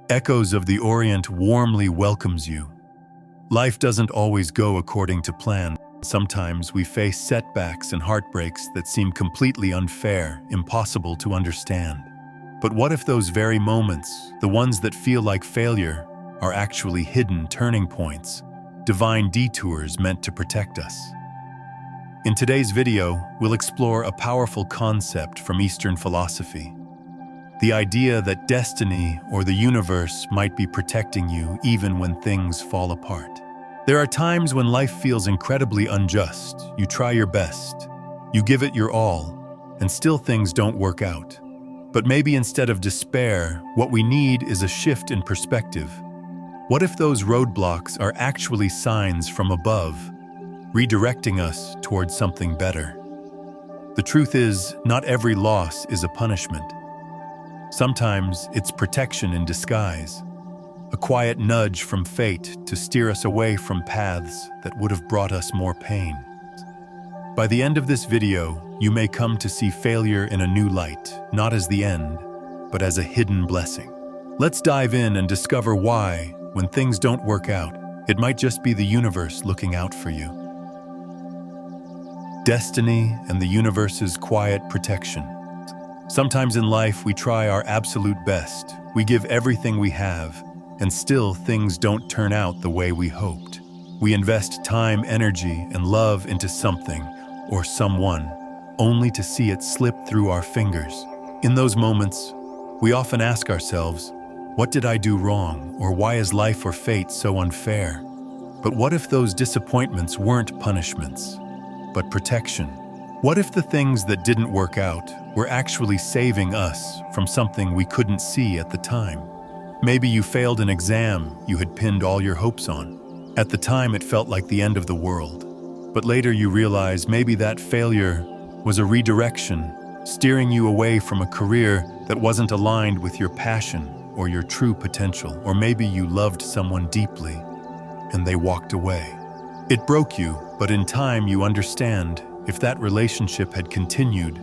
Echoes of the Orient warmly welcomes you. Life doesn't always go according to plan. Sometimes we face setbacks and heartbreaks that seem completely unfair, impossible to understand. But what if those very moments, the ones that feel like failure, are actually hidden turning points, divine detours meant to protect us? In today's video, we'll explore a powerful concept from Eastern philosophy. The idea that destiny or the universe might be protecting you even when things fall apart. There are times when life feels incredibly unjust. You try your best, you give it your all, and still things don't work out. But maybe instead of despair, what we need is a shift in perspective. What if those roadblocks are actually signs from above, redirecting us towards something better? The truth is, not every loss is a punishment. Sometimes it's protection in disguise, a quiet nudge from fate to steer us away from paths that would have brought us more pain. By the end of this video, you may come to see failure in a new light, not as the end, but as a hidden blessing. Let's dive in and discover why, when things don't work out, it might just be the universe looking out for you. Destiny and the universe's quiet protection. Sometimes in life, we try our absolute best. We give everything we have, and still things don't turn out the way we hoped. We invest time, energy, and love into something or someone, only to see it slip through our fingers. In those moments, we often ask ourselves, what did I do wrong, or why is life or fate so unfair? But what if those disappointments weren't punishments, but protection? What if the things that didn't work out were actually saving us from something we couldn't see at the time? Maybe you failed an exam you had pinned all your hopes on. At the time, it felt like the end of the world. But later you realize maybe that failure was a redirection, steering you away from a career that wasn't aligned with your passion or your true potential. Or maybe you loved someone deeply and they walked away. It broke you, but in time you understand, if that relationship had continued,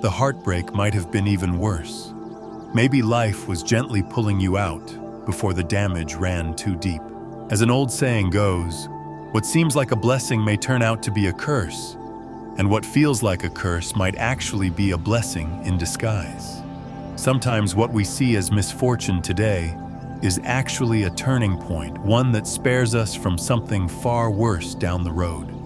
the heartbreak might have been even worse. Maybe life was gently pulling you out before the damage ran too deep. As an old saying goes, what seems like a blessing may turn out to be a curse, and what feels like a curse might actually be a blessing in disguise. Sometimes what we see as misfortune today is actually a turning point, one that spares us from something far worse down the road.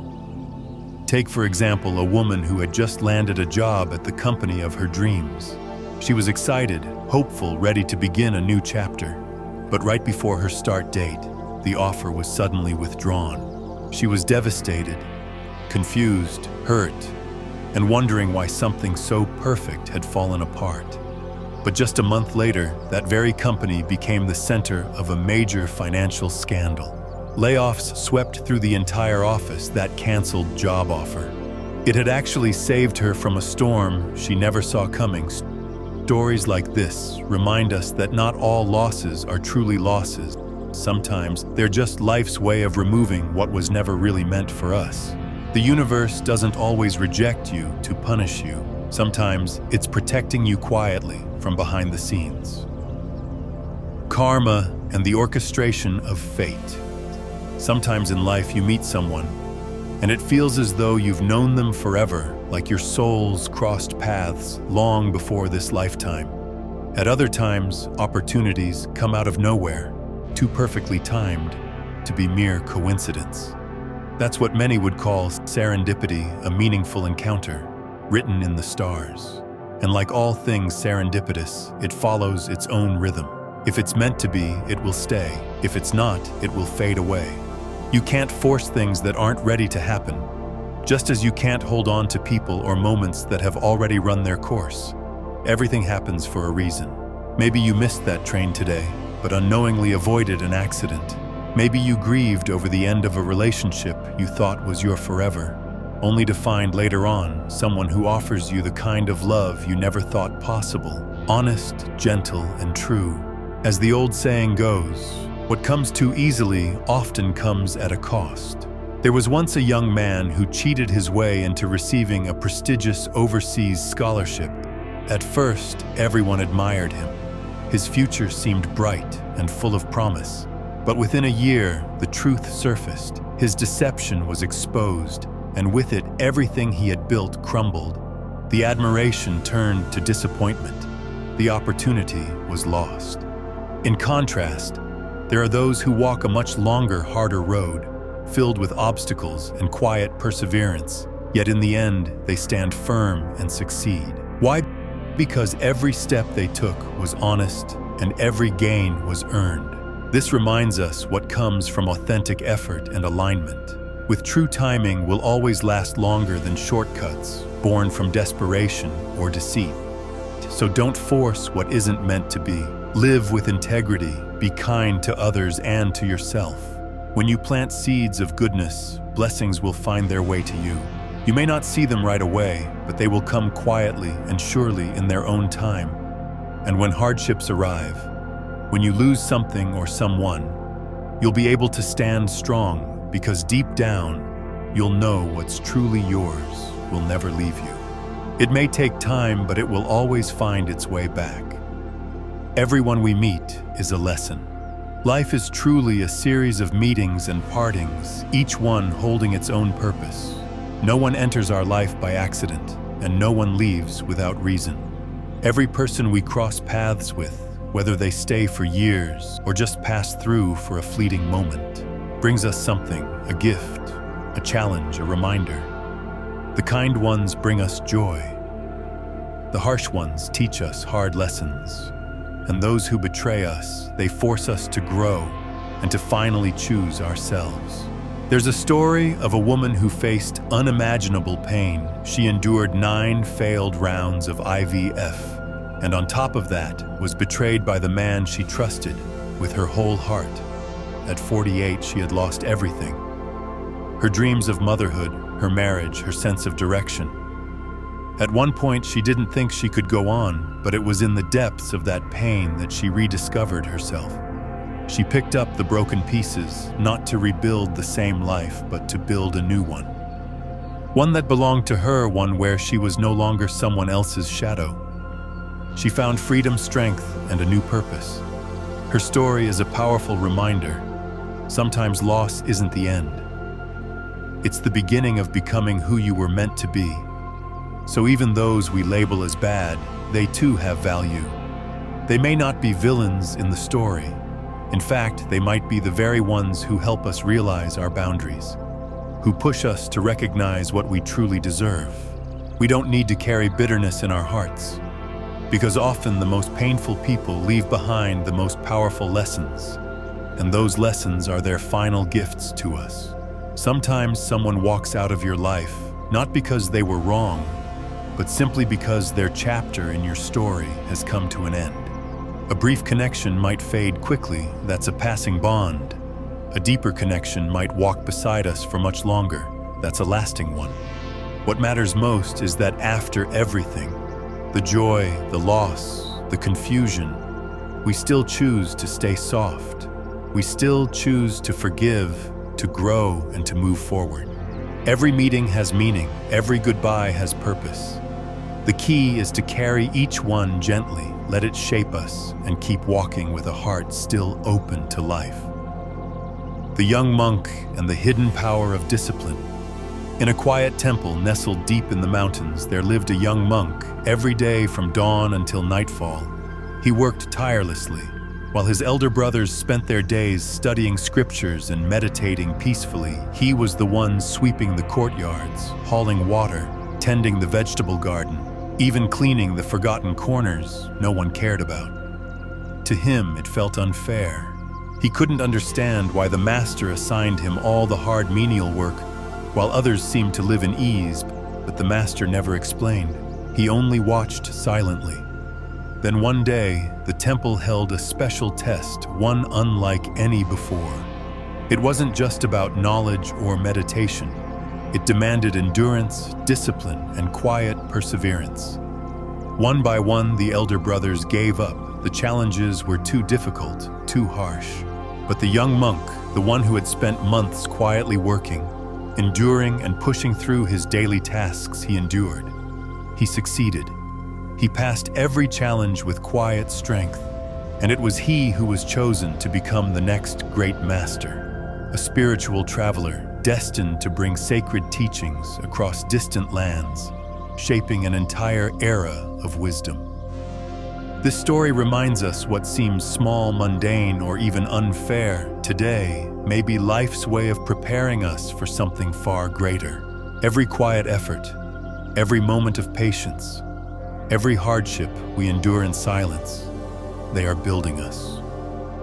Take, for example, a woman who had just landed a job at the company of her dreams. She was excited, hopeful, ready to begin a new chapter. But right before her start date, the offer was suddenly withdrawn. She was devastated, confused, hurt, and wondering why something so perfect had fallen apart. But just a month later, that very company became the center of a major financial scandal. Layoffs swept through the entire office, that canceled job offer. It had actually saved her from a storm she never saw coming. Stories like this remind us that not all losses are truly losses. Sometimes they're just life's way of removing what was never really meant for us. The universe doesn't always reject you to punish you. Sometimes it's protecting you quietly from behind the scenes. Karma and the orchestration of fate. Sometimes in life you meet someone, and it feels as though you've known them forever, like your souls crossed paths long before this lifetime. At other times, opportunities come out of nowhere, too perfectly timed to be mere coincidence. That's what many would call serendipity, a meaningful encounter, written in the stars. And like all things serendipitous, it follows its own rhythm. If it's meant to be, it will stay. If it's not, it will fade away. You can't force things that aren't ready to happen, just as you can't hold on to people or moments that have already run their course. Everything happens for a reason. Maybe you missed that train today, but unknowingly avoided an accident. Maybe you grieved over the end of a relationship you thought was your forever, only to find later on someone who offers you the kind of love you never thought possible. Honest, gentle, and true. As the old saying goes, what comes too easily often comes at a cost. There was once a young man who cheated his way into receiving a prestigious overseas scholarship. At first, everyone admired him. His future seemed bright and full of promise. But within a year, the truth surfaced. His deception was exposed, and with it, everything he had built crumbled. The admiration turned to disappointment. The opportunity was lost. In contrast, there are those who walk a much longer, harder road, filled with obstacles and quiet perseverance, yet in the end, they stand firm and succeed. Why? Because every step they took was honest and every gain was earned. This reminds us what comes from authentic effort and alignment. With true timing will always last longer than shortcuts born from desperation or deceit. So don't force what isn't meant to be. Live with integrity, be kind to others and to yourself. When you plant seeds of goodness, blessings will find their way to you. You may not see them right away, but they will come quietly and surely in their own time. And when hardships arrive, when you lose something or someone, you'll be able to stand strong because deep down, you'll know what's truly yours will never leave you. It may take time, but it will always find its way back. Everyone we meet is a lesson. Life is truly a series of meetings and partings, each one holding its own purpose. No one enters our life by accident, and no one leaves without reason. Every person we cross paths with, whether they stay for years or just pass through for a fleeting moment, brings us something, a gift, a challenge, a reminder. The kind ones bring us joy. The harsh ones teach us hard lessons. And those who betray us, they force us to grow and to finally choose ourselves. There's a story of a woman who faced unimaginable pain. She endured 9 failed rounds of IVF. And on top of that, was betrayed by the man she trusted with her whole heart. At 48, she had lost everything. Her dreams of motherhood, her marriage, her sense of direction. At one point, she didn't think she could go on, but it was in the depths of that pain that she rediscovered herself. She picked up the broken pieces, not to rebuild the same life, but to build a new one. One that belonged to her, one where she was no longer someone else's shadow. She found freedom, strength, and a new purpose. Her story is a powerful reminder. Sometimes loss isn't the end. It's the beginning of becoming who you were meant to be. So even those we label as bad, they too have value. They may not be villains in the story. In fact, they might be the very ones who help us realize our boundaries, who push us to recognize what we truly deserve. We don't need to carry bitterness in our hearts, because often the most painful people leave behind the most powerful lessons, and those lessons are their final gifts to us. Sometimes someone walks out of your life, not because they were wrong, but simply because their chapter in your story has come to an end. A brief connection might fade quickly, that's a passing bond. A deeper connection might walk beside us for much longer, that's a lasting one. What matters most is that after everything, the joy, the loss, the confusion, we still choose to stay soft. We still choose to forgive, to grow, and to move forward. Every meeting has meaning, every goodbye has purpose. The key is to carry each one gently, let it shape us, and keep walking with a heart still open to life. The young monk and the hidden power of discipline. In a quiet temple nestled deep in the mountains, there lived a young monk. Every day from dawn until nightfall, he worked tirelessly, while his elder brothers spent their days studying scriptures and meditating peacefully. He was the one sweeping the courtyards, hauling water, tending the vegetable garden, even cleaning the forgotten corners no one cared about. To him, it felt unfair. He couldn't understand why the master assigned him all the hard menial work, while others seemed to live in ease, but the master never explained. He only watched silently. Then one day, the temple held a special test, one unlike any before. It wasn't just about knowledge or meditation. It demanded endurance, discipline, and quiet perseverance. One by one, the elder brothers gave up. The challenges were too difficult, too harsh. But the young monk, the one who had spent months quietly working, enduring and pushing through his daily tasks, he endured. He succeeded. He passed every challenge with quiet strength. And it was he who was chosen to become the next great master, a spiritual traveler destined to bring sacred teachings across distant lands, shaping an entire era of wisdom. This story reminds us what seems small, mundane, or even unfair today may be life's way of preparing us for something far greater. Every quiet effort, every moment of patience, every hardship we endure in silence, they are building us.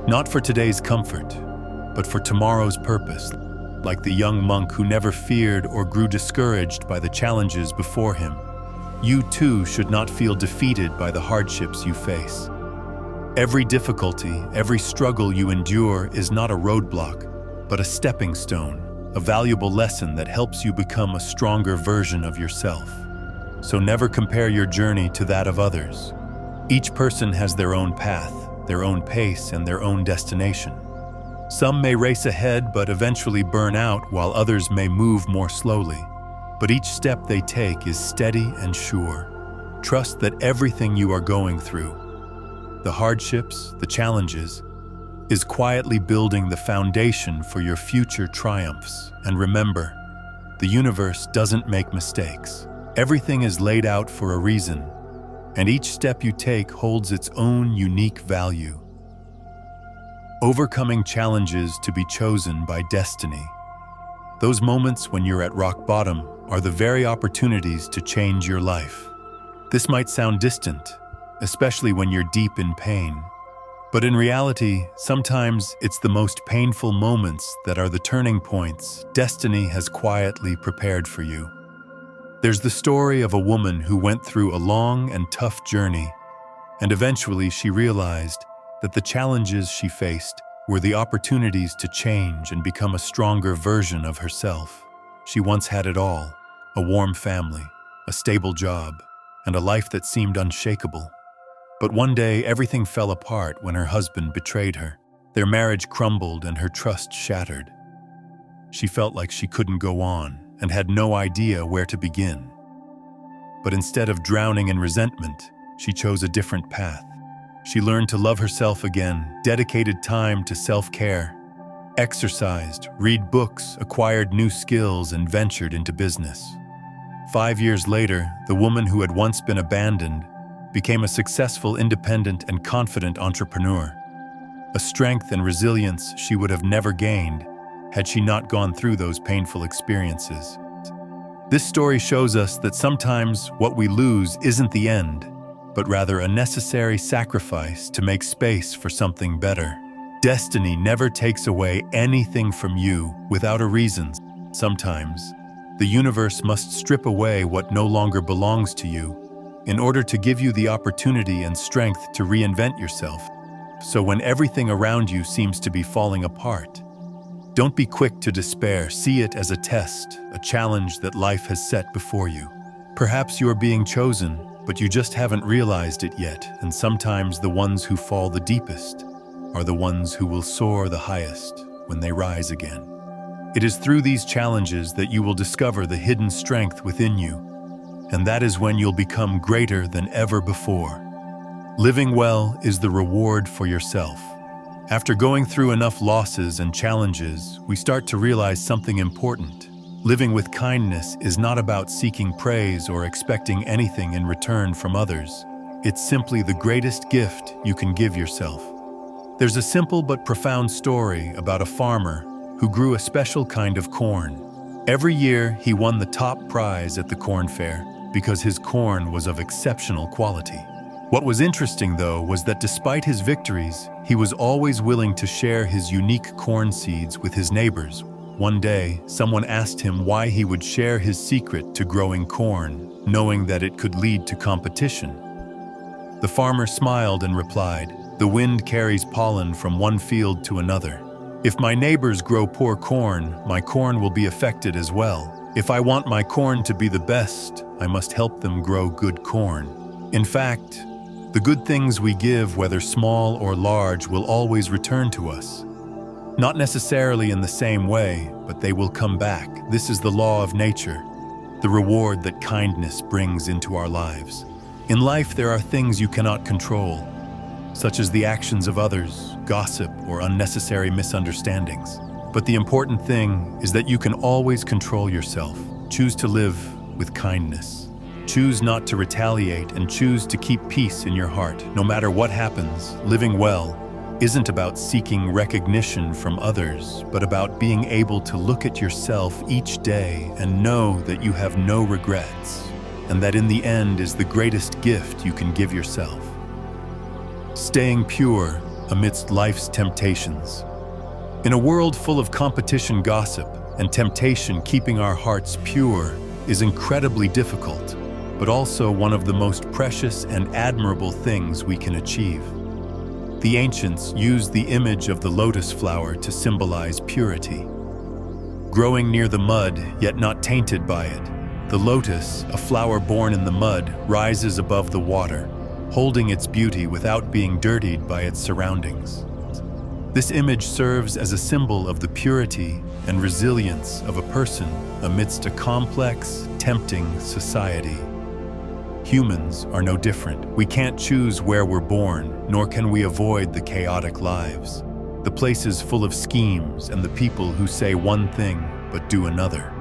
Not for today's comfort, but for tomorrow's purpose, like the young monk who never feared or grew discouraged by the challenges before him. You too should not feel defeated by the hardships you face. Every difficulty, every struggle you endure is not a roadblock, but a stepping stone, a valuable lesson that helps you become a stronger version of yourself. So never compare your journey to that of others. Each person has their own path, their own pace, and their own destination. Some may race ahead but eventually burn out, while others may move more slowly. But each step they take is steady and sure. Trust that everything you are going through, the hardships, the challenges, is quietly building the foundation for your future triumphs. And remember, the universe doesn't make mistakes. Everything is laid out for a reason, and each step you take holds its own unique value. Overcoming challenges to be chosen by destiny. Those moments when you're at rock bottom are the very opportunities to change your life. This might sound distant, especially when you're deep in pain. But in reality, sometimes it's the most painful moments that are the turning points destiny has quietly prepared for you. There's the story of a woman who went through a long and tough journey, and eventually she realized that the challenges she faced were the opportunities to change and become a stronger version of herself. She once had it all: a warm family, a stable job, and a life that seemed unshakable. But one day, everything fell apart when her husband betrayed her. Their marriage crumbled and her trust shattered. She felt like she couldn't go on and had no idea where to begin. But instead of drowning in resentment, she chose a different path. She learned to love herself again, dedicated time to self-care, exercised, read books, acquired new skills, and ventured into business. 5 years later, the woman who had once been abandoned became a successful, independent, and confident entrepreneur. A strength and resilience she would have never gained had she not gone through those painful experiences. This story shows us that sometimes what we lose isn't the end, but rather a necessary sacrifice to make space for something better. Destiny never takes away anything from you without a reason. Sometimes, the universe must strip away what no longer belongs to you in order to give you the opportunity and strength to reinvent yourself. So when everything around you seems to be falling apart, don't be quick to despair. See it as a test, a challenge that life has set before you. Perhaps you're being chosen, but you just haven't realized it yet, and sometimes the ones who fall the deepest are the ones who will soar the highest when they rise again. It is through these challenges that you will discover the hidden strength within you, and that is when you'll become greater than ever before. Living well is the reward for yourself. After going through enough losses and challenges, we start to realize something important. Living with kindness is not about seeking praise or expecting anything in return from others. It's simply the greatest gift you can give yourself. There's a simple but profound story about a farmer who grew a special kind of corn. Every year, he won the top prize at the corn fair because his corn was of exceptional quality. What was interesting, though, was that despite his victories, he was always willing to share his unique corn seeds with his neighbors. One day, someone asked him why he would share his secret to growing corn, knowing that it could lead to competition. The farmer smiled and replied, "The wind carries pollen from one field to another. If my neighbors grow poor corn, my corn will be affected as well. If I want my corn to be the best, I must help them grow good corn. In fact, the good things we give, whether small or large, will always return to us. Not necessarily in the same way, but they will come back. This is the law of nature, the reward that kindness brings into our lives. In life, there are things you cannot control. such as the actions of others, gossip, or unnecessary misunderstandings. But the important thing is that you can always control yourself. Choose to live with kindness. Choose not to retaliate and choose to keep peace in your heart. No matter what happens, living well isn't about seeking recognition from others, but about being able to look at yourself each day and know that you have no regrets, and that in the end is the greatest gift you can give yourself. Staying pure amidst life's temptations. In a world full of competition, gossip, and temptation, keeping our hearts pure is incredibly difficult, but also one of the most precious and admirable things we can achieve. The ancients used the image of the lotus flower to symbolize purity. Growing near the mud, yet not tainted by it, the lotus, a flower born in the mud, rises above the water, holding its beauty without being dirtied by its surroundings. This image serves as a symbol of the purity and resilience of a person amidst a complex, tempting society. Humans are no different. We can't choose where we're born, nor can we avoid the chaotic lives, the places full of schemes and the people who say one thing but do another.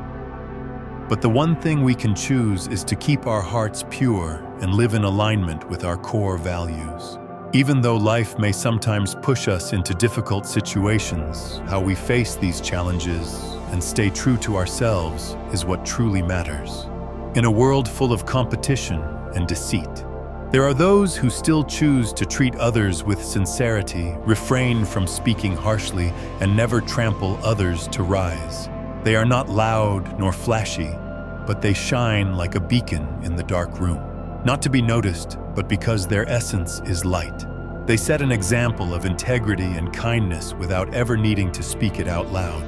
But the one thing we can choose is to keep our hearts pure and live in alignment with our core values. Even though life may sometimes push us into difficult situations, how we face these challenges and stay true to ourselves is what truly matters. In a world full of competition and deceit, there are those who still choose to treat others with sincerity, refrain from speaking harshly, and never trample others to rise. They are not loud nor flashy, but they shine like a beacon in the dark room. Not to be noticed, but because their essence is light. They set an example of integrity and kindness without ever needing to speak it out loud.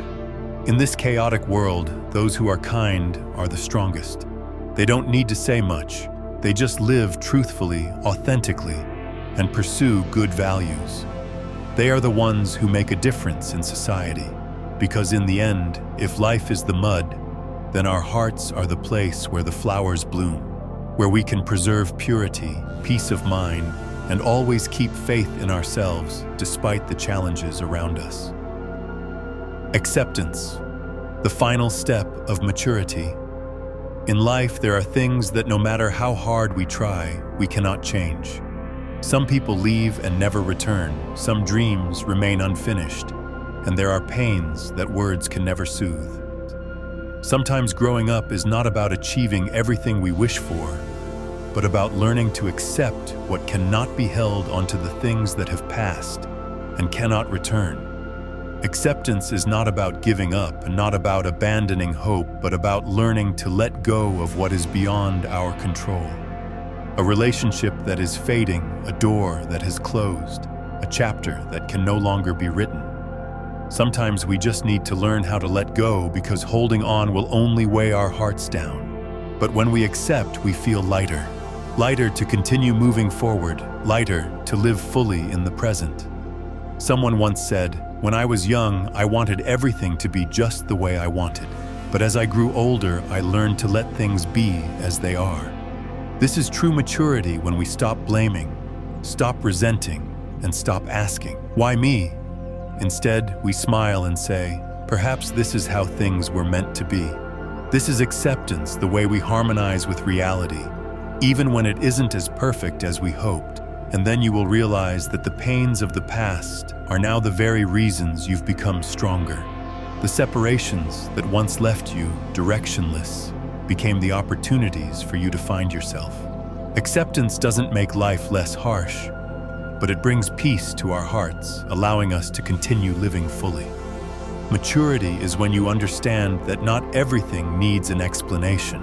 In this chaotic world, those who are kind are the strongest. They don't need to say much. They just live truthfully, authentically, and pursue good values. They are the ones who make a difference in society. Because in the end, if life is the mud, then our hearts are the place where the flowers bloom, where we can preserve purity, peace of mind, and always keep faith in ourselves despite the challenges around us. Acceptance, the final step of maturity. In life, there are things that no matter how hard we try, we cannot change. Some people leave and never return, some dreams remain unfinished, and there are pains that words can never soothe. Sometimes growing up is not about achieving everything we wish for, but about learning to accept what cannot be held onto the things that have passed and cannot return. Acceptance is not about giving up and not about abandoning hope, but about learning to let go of what is beyond our control. A relationship that is fading, a door that has closed, a chapter that can no longer be written. Sometimes we just need to learn how to let go because holding on will only weigh our hearts down. But when we accept, we feel lighter. Lighter to continue moving forward, lighter to live fully in the present. Someone once said, "When I was young, I wanted everything to be just the way I wanted. But as I grew older, I learned to let things be as they are." This is true maturity when we stop blaming, stop resenting, and stop asking, "Why me?" Instead, we smile and say, "Perhaps this is how things were meant to be." This is acceptance, the way we harmonize with reality, even when it isn't as perfect as we hoped. And then you will realize that the pains of the past are now the very reasons you've become stronger. The separations that once left you directionless became the opportunities for you to find yourself. Acceptance doesn't make life less harsh, but it brings peace to our hearts, allowing us to continue living fully. Maturity is when you understand that not everything needs an explanation.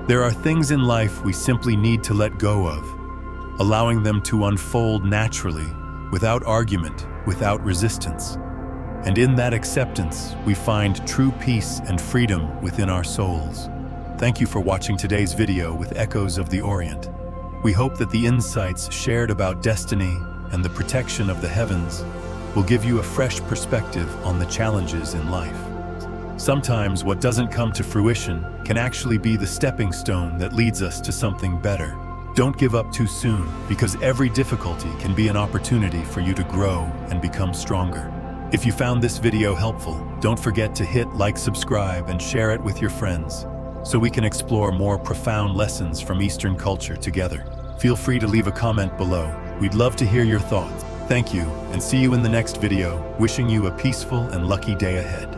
There are things in life we simply need to let go of, allowing them to unfold naturally, without argument, without resistance. And in that acceptance, we find true peace and freedom within our souls. Thank you for watching today's video with Echoes of the Orient. We hope that the insights shared about destiny and the protection of the heavens will give you a fresh perspective on the challenges in life. Sometimes what doesn't come to fruition can actually be the stepping stone that leads us to something better. Don't give up too soon, because every difficulty can be an opportunity for you to grow and become stronger. If you found this video helpful, don't forget to hit like, subscribe, and share it with your friends, so we can explore more profound lessons from Eastern culture together. Feel free to leave a comment below. We'd love to hear your thoughts. Thank you, and see you in the next video, wishing you a peaceful and lucky day ahead.